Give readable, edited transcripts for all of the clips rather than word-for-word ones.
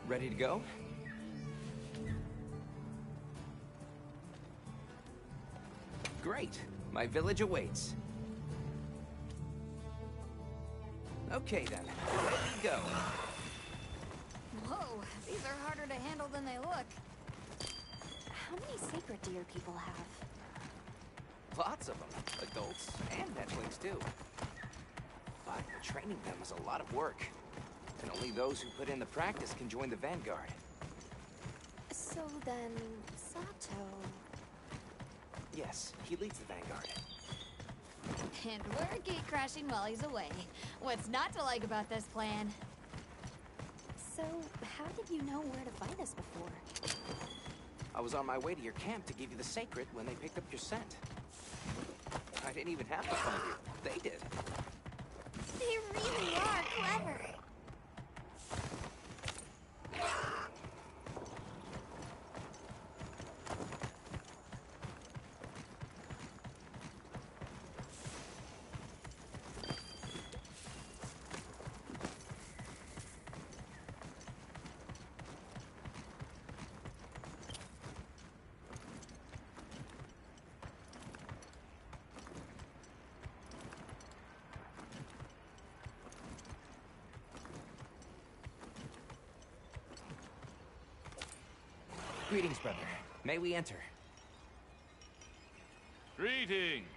Ready to go? Great. My village awaits. Okay then, ready to go. Whoa, these are harder to handle than they look. How many sacred deer people have? Lots of them. Adults and netflings too. But training them is a lot of work. And only those who put in the practice can join the Vanguard. So then, Sato... Yes, he leads the Vanguard. And we're gate crashing while he's away. What's not to like about this plan? So, how did you know where to find us before? I was on my way to your camp to give you the sacred when they picked up your scent. I didn't even have to find you. They did. They really are clever. Greetings, brother. May we enter? Greetings!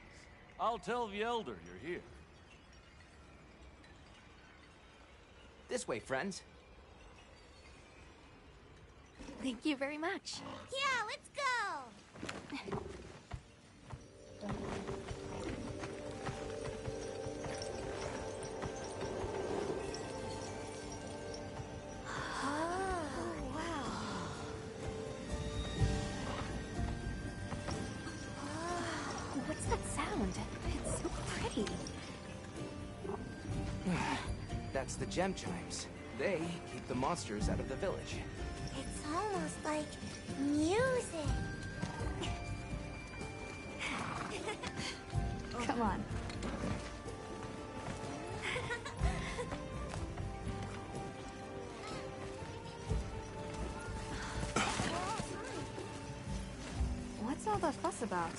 I'll tell the Elder you're here. This way, friends. Thank you very much. Yeah, let's go! What's that sound? It's so pretty. That's the gem chimes. They keep the monsters out of the village. It's almost like music. Come on. What's all the fuss about?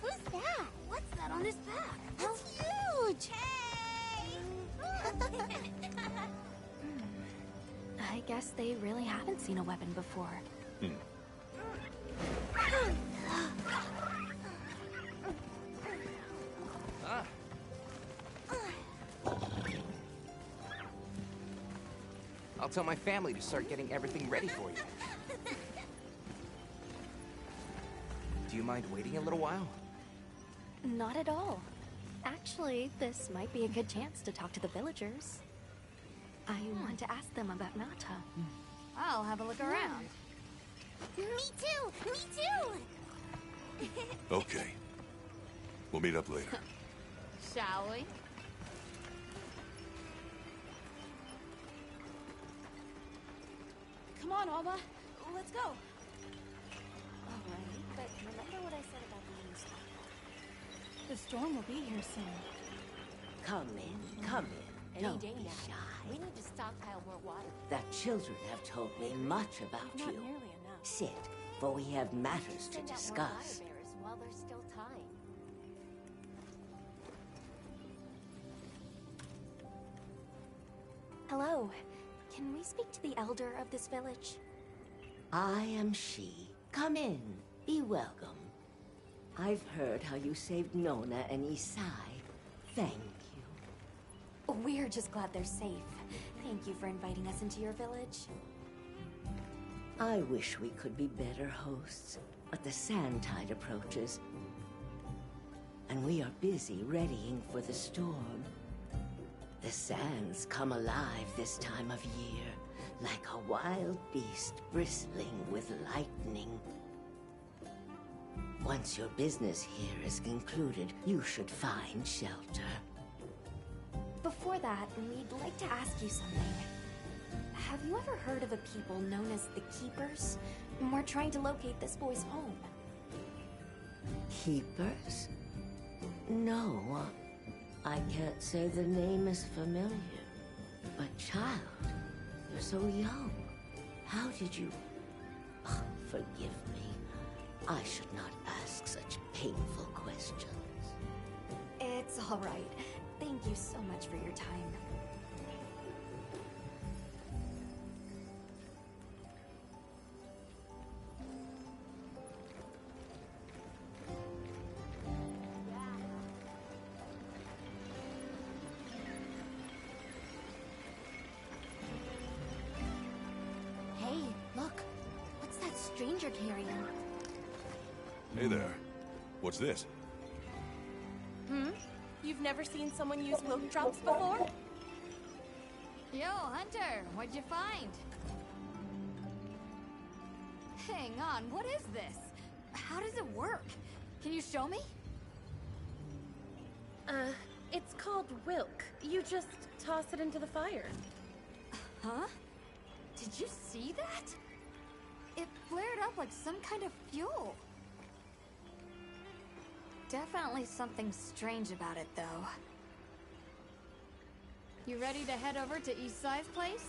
Who's that? What's that on his back? It's huge! Hey! I guess they really haven't seen a weapon before. Ah. I'll tell my family to start getting everything ready for you. Do you mind waiting a little while? Not at all. Actually, this might be a good chance to talk to the villagers. I want to ask them about Nata. I'll have a look around. Me too! Me too! Okay. We'll meet up later. Shall we? Come on, Alma. Let's go. Alright, but remember what I said about the windstorm. The storm will be here soon. Come in, come in. Any Don't day be now. shy. We need to stockpile more water. The children have told me much about Not you. nearly enough. Sit, for we have matters to Send out more discuss. fire bearers while there's still time. Hello. Can we speak to the elder of this village? I am she. Come in. Be welcome. I've heard how you saved Nona and Isai. Thank you. We're just glad they're safe. Thank you for inviting us into your village. I wish we could be better hosts, but the sand tide approaches, and we are busy readying for the storm. The sands come alive this time of year, like a wild beast bristling with lightning. Once your business here is concluded, you should find shelter. Before that, we'd like to ask you something. Have you ever heard of a people known as the Keepers? We're trying to locate this boy's home. Keepers? No, I can't say the name is familiar. But child, you're so young. How did you... Oh, forgive me. I should not ask such painful questions. It's all right. Thank you so much for your time. Hey, look. What's that stranger carrying? Hey there. What's this? You've never seen someone use wilk drops before? Yo, Hunter, what'd you find? Hang on, what is this? How does it work? Can you show me? It's called Wilk. You just toss it into the fire. Huh? Did you see that? It flared up like some kind of fuel. Definitely something strange about it, though. You ready to head over to Eastside's place?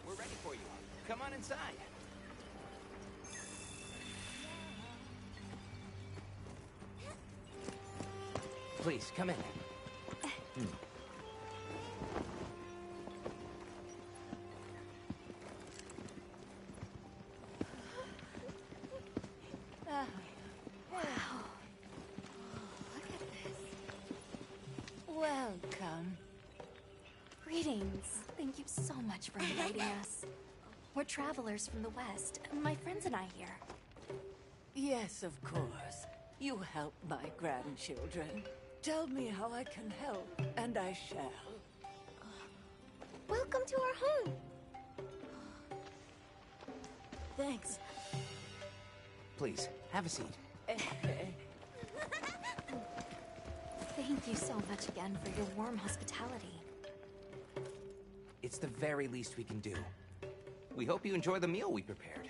We're ready for you. Come on inside. Please, come in. Welcome. Greetings. Thank you so much for inviting us. We're travelers from the West, my friends and I here. Yes, of course. You help my grandchildren. Tell me how I can help, and I shall. Welcome to our home. Thanks. Please, have a seat. Thank you so much again for your warm hospitality. It's the very least we can do. We hope you enjoy the meal we prepared.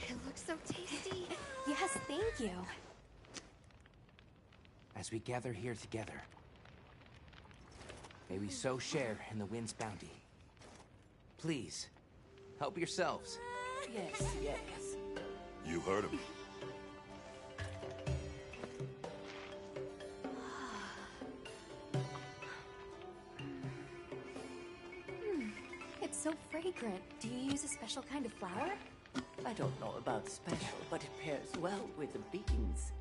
It looks so tasty. Yes, thank you. As we gather here together, may we so share in the wind's bounty. Please, help yourselves. Yes, yes. You heard him. It's so fragrant. Do you use a special kind of flour? I don't know about special, but it pairs well with the beans.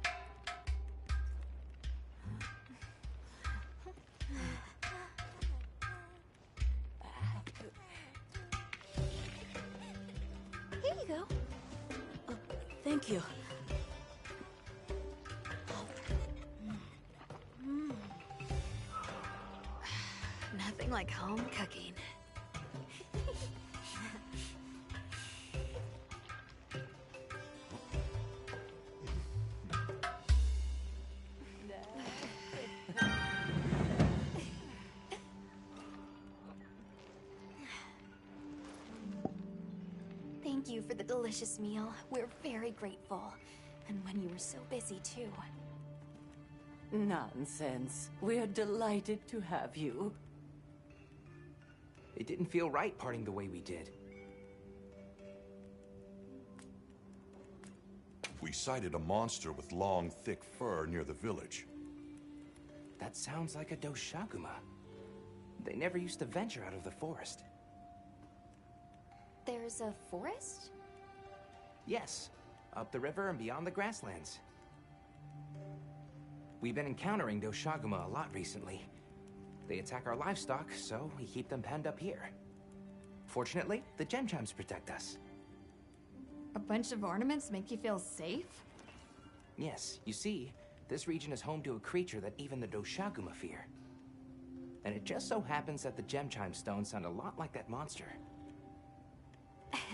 Here you go. Thank you. Nothing like home cooking. Thank you for the delicious meal. We're very grateful. And when you were so busy, too. Nonsense. We're delighted to have you. It didn't feel right parting the way we did. We sighted a monster with long, thick fur near the village. That sounds like a Doshaguma. They never used to venture out of the forest. There's a forest? Yes, up the river and beyond the grasslands. We've been encountering Doshaguma a lot recently. They attack our livestock, so we keep them penned up here. Fortunately, the gem chimes protect us. A bunch of ornaments make you feel safe? Yes, you see, this region is home to a creature that even the Doshaguma fear. And it just so happens that the gem chime stones sound a lot like that monster.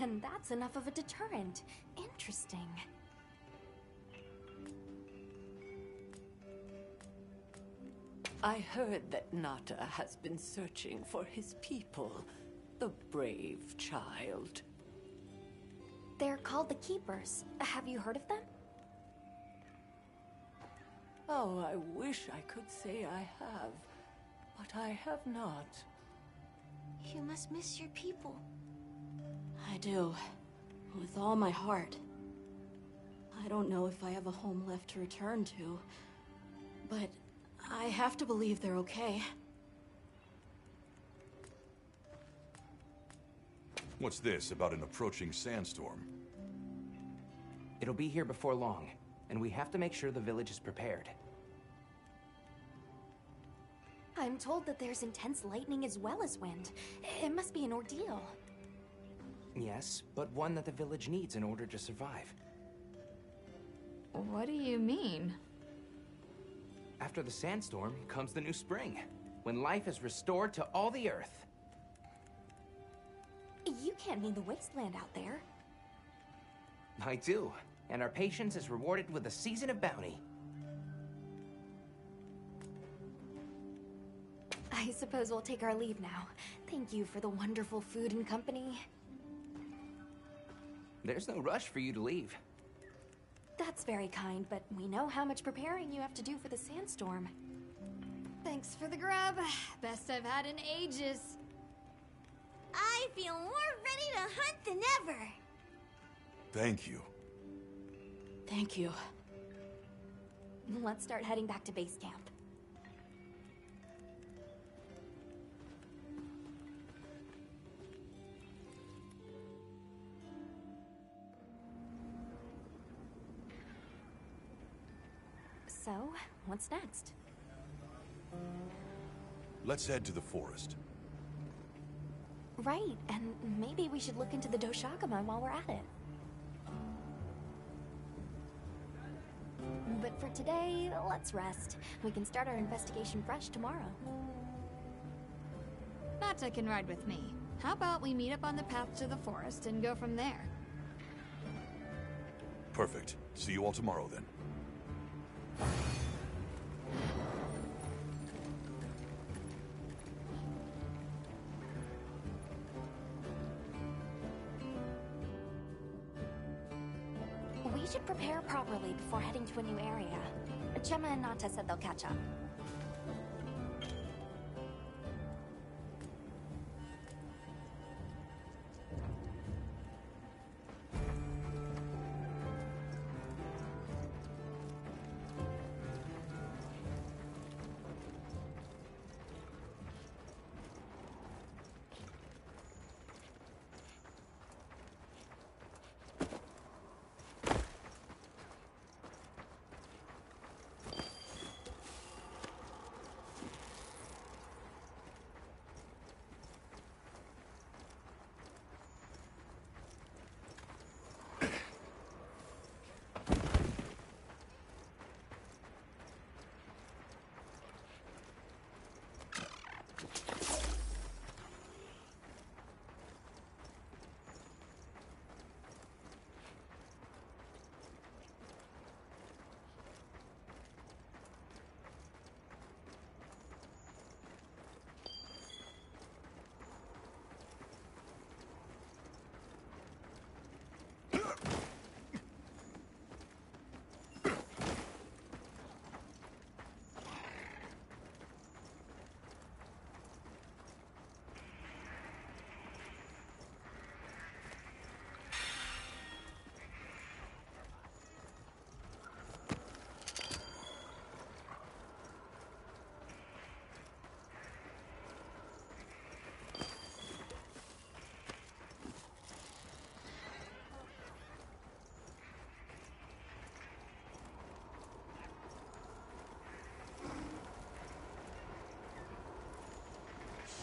And that's enough of a deterrent. Interesting. I heard that Nata has been searching for his people. The brave child. They're called the Keepers. Have you heard of them? Oh, I wish I could say I have, but I have not. You must miss your people. I do. With all my heart. I don't know if I have a home left to return to, but I have to believe they're okay. What's this about an approaching sandstorm? It'll be here before long, and we have to make sure the village is prepared. I'm told that there's intense lightning as well as wind. It must be an ordeal. Yes, but one that the village needs in order to survive. What do you mean? After the sandstorm comes the new spring, when life is restored to all the earth. You can't mean the wasteland out there. I do, and our patience is rewarded with a season of bounty. I suppose we'll take our leave now. Thank you for the wonderful food and company. There's no rush for you to leave. That's very kind, but we know how much preparing you have to do for the sandstorm. Thanks for the grub. Best I've had in ages. I feel more ready to hunt than ever. Thank you. Thank you. Let's start heading back to base camp. So, what's next? Let's head to the forest. Right, and maybe we should look into the Doshakama while we're at it. But for today, let's rest. We can start our investigation fresh tomorrow. Nata can ride with me. How about we meet up on the path to the forest and go from there? Perfect. See you all tomorrow then. We should prepare properly before heading to a new area. Chema and Nata said they'll catch up.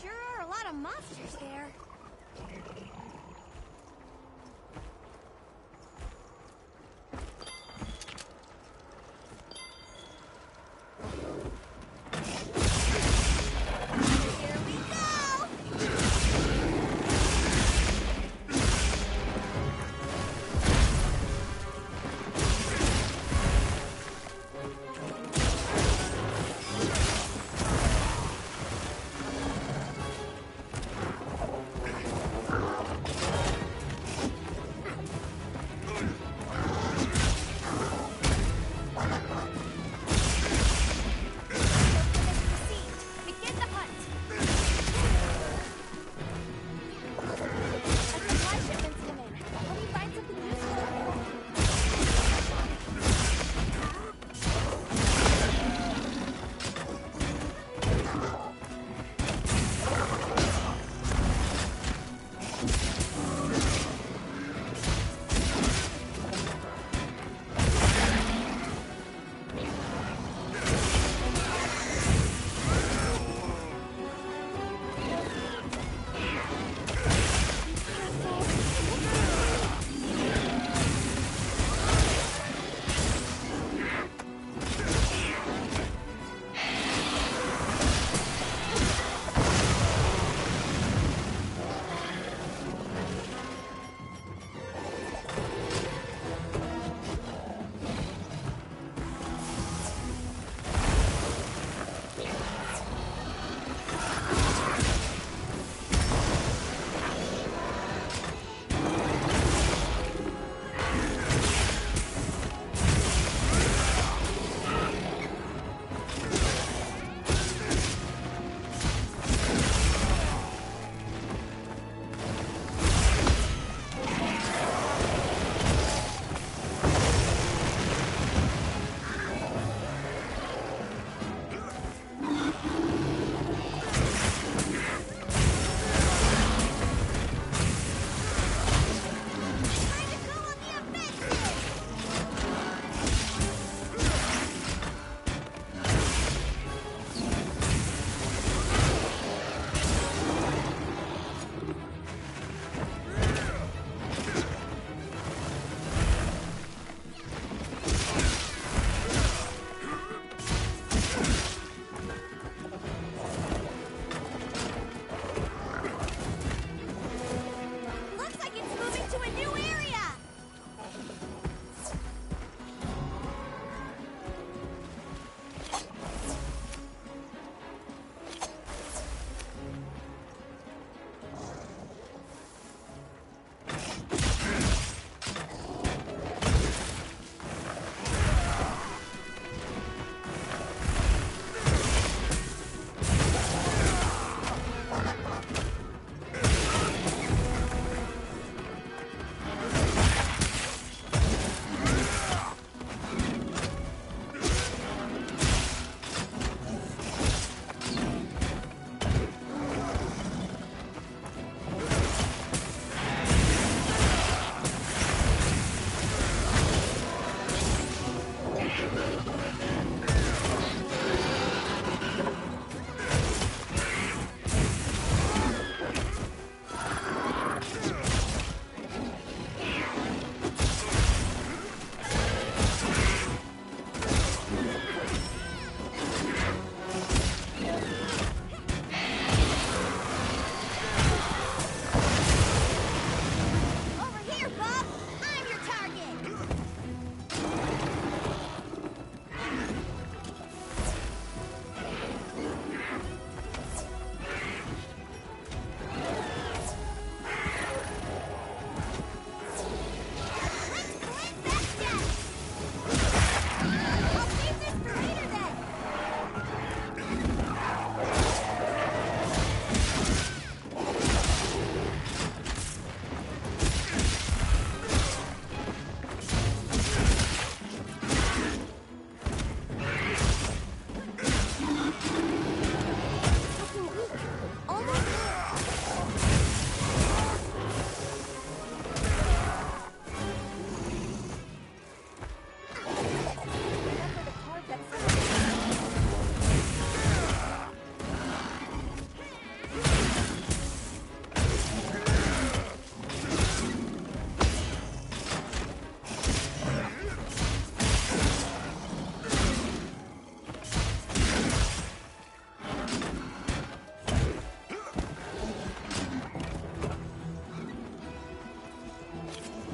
Sure are a lot of monsters there. Here we go!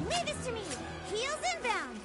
Leave this to me! Heels inbound!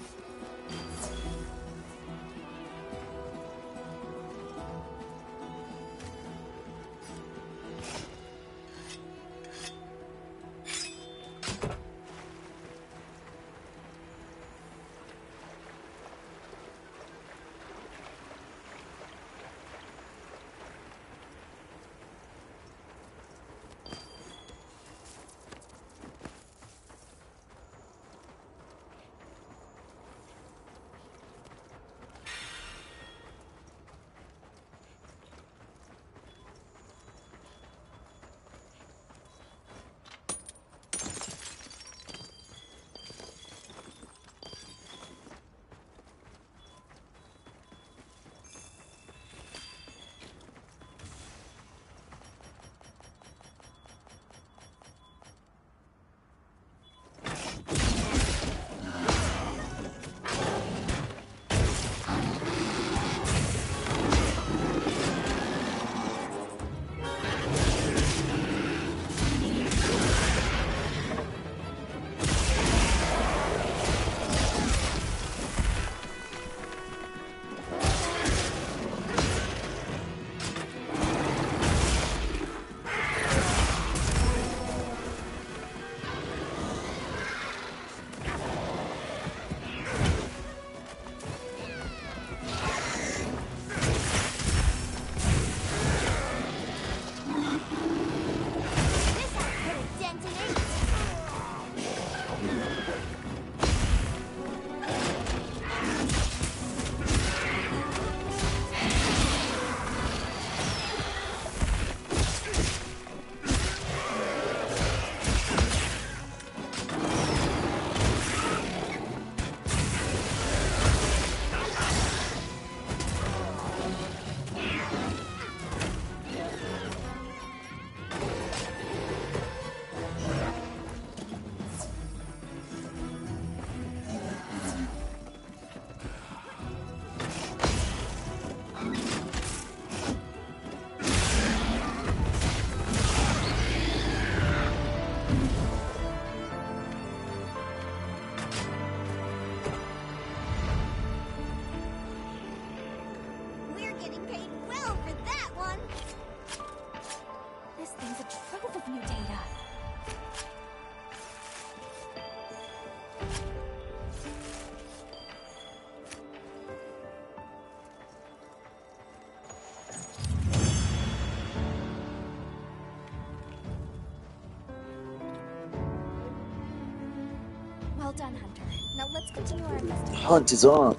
Well done, Hunter. Now let's continue our investigation. Hunt is on.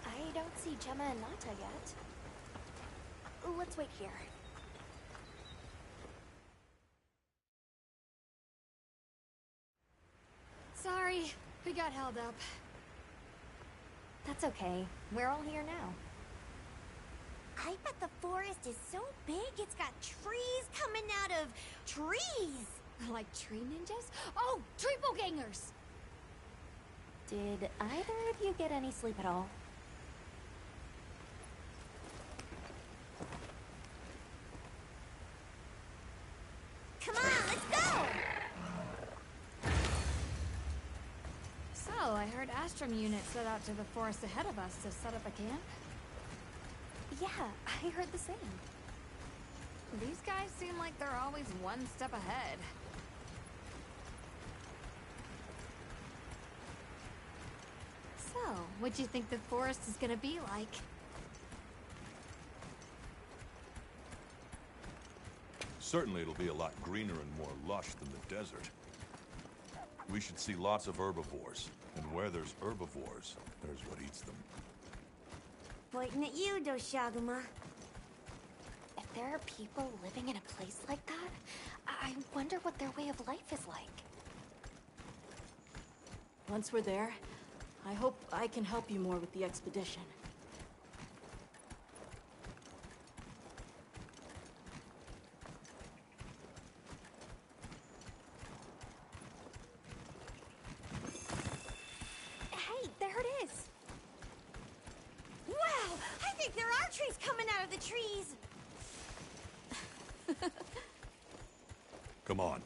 I don't see Gemma and Nata yet. Let's wait here. Sorry, we got held up. That's okay. We're all here now. I bet the forest is so big it's got trees coming out of trees. Like tree ninjas? Oh, triple gangers! Did either of you get any sleep at all? Come on, let's go! So, I heard Astrum unit set out to the forest ahead of us to set up a camp? Yeah, I heard the same. These guys seem like they're always one step ahead. So, what do you think the forest is gonna be like? Certainly it'll be a lot greener and more lush than the desert. We should see lots of herbivores. And where there's herbivores, there's what eats them. Pointing at you, Doshaguma. If there are people living in a place like that, I wonder what their way of life is like. Once we're there, I hope I can help you more with the expedition. Hey, there it is! Wow! I think there are trees coming out of the trees! Come on.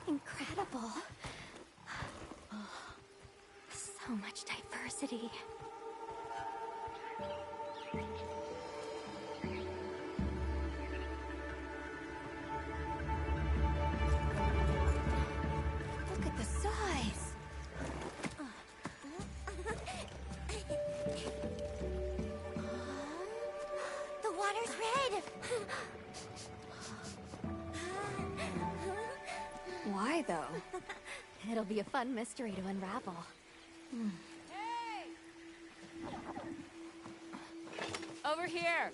Incredible. So much diversity. Look at the size. The water's red! Why, though? It'll be a fun mystery to unravel. Over here!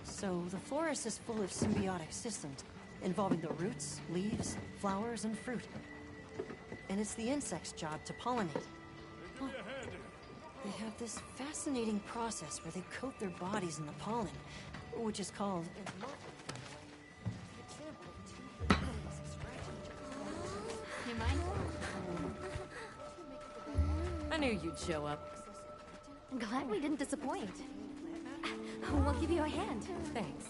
So, the forest is full of symbiotic systems, involving the roots, leaves, flowers, and fruit. And it's the insect's job to pollinate. Well, they have this fascinating process where they coat their bodies in the pollen, which is called... You mind? I knew you'd show up. Glad we didn't disappoint. We'll give you a hand. Thanks.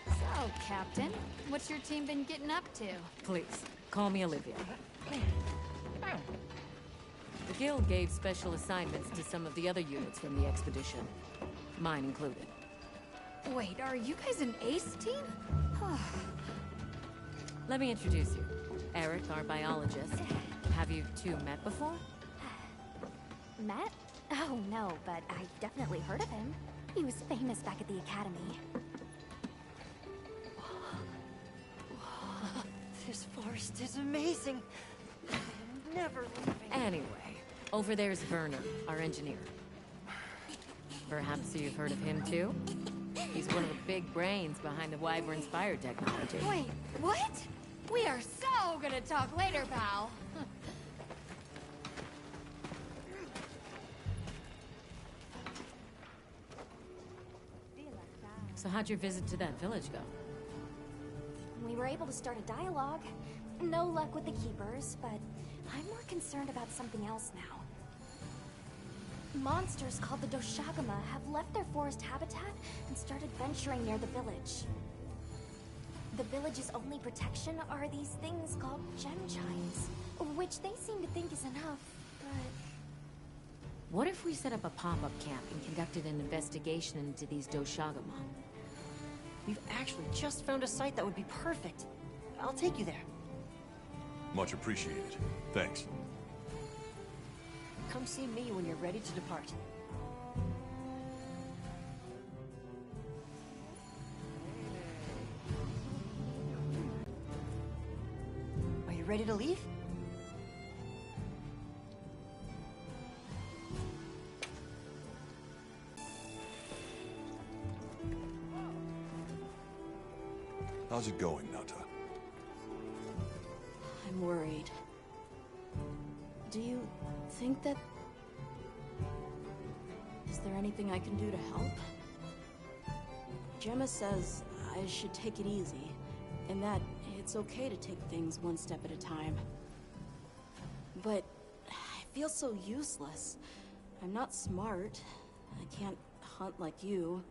So, Captain, what's your team been getting up to? Please, call me Olivia. The Guild gave special assignments to some of the other units from the expedition. Mine included. Wait, are you guys an ace team? Let me introduce you. Eric, our biologist. Have you two met before? Matt? Oh, no, but I've definitely heard of him. He was famous back at the academy. This forest is amazing. I'm never leaving. Anyway, over there's Werner, our engineer. Perhaps you've heard of him too? He's one of the big brains behind the Wyvern's fire technology. Wait, what? We are so gonna talk later, pal. So how'd your visit to that village go? We were able to start a dialogue. No luck with the Keepers, but I'm more concerned about something else now. Monsters called the Doshaguma have left their forest habitat and started venturing near the village. The village's only protection are these things called gem chimes, which they seem to think is enough, but... What if we set up a pop-up camp and conducted an investigation into these Doshaguma? We've actually just found a site that would be perfect. I'll take you there. Much appreciated. Thanks. Come see me when you're ready to depart. Are you ready to leave? How's it going, Nata? I'm worried. Do you think that... Is there anything I can do to help? Gemma says I should take it easy, and that it's it's okay to take things one step at a time. But I feel so useless. I'm not smart. I can't hunt like you.